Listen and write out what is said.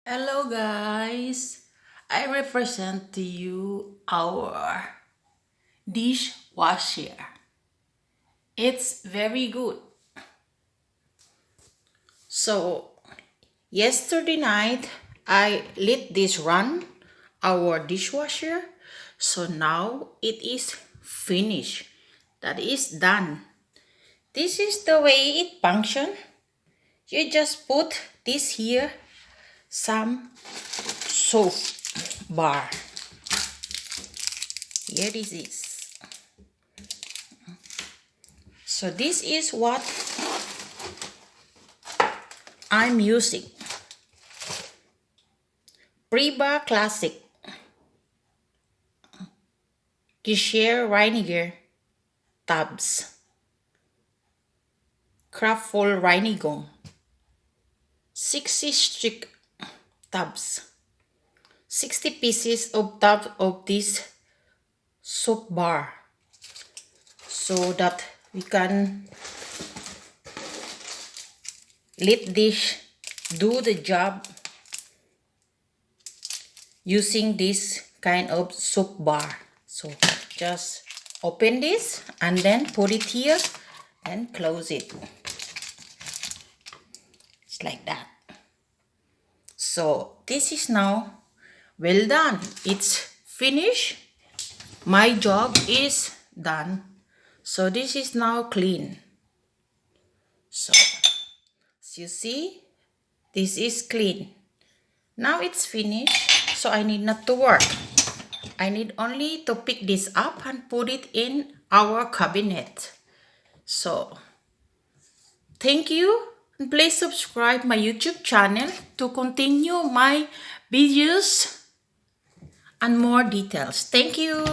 Hello guys, I represent to you our dishwasher. It's very good. So yesterday night I let this run our dishwasher. So now it is finished. That is done. This is the way it functions. You just put this here, some soap bar. Here this is. So this is what I'm using. Preba Classic Geschirr Reiniger Tabs Kraftvoll Reinigung 60 strict tubs, 60 pieces of tub of this soap bar, so that we can let this do the job using this kind of soap bar. So just open this and then put it here and close it. It's like that. So this is now well done. It's finished. My job is done. So this is now clean. So as you see, this is clean. Now it's finished. So I need not to work. I need only to pick this up and put it in our cabinet. So thank you. And please subscribe my YouTube channel to continue my videos and more details. Thank you.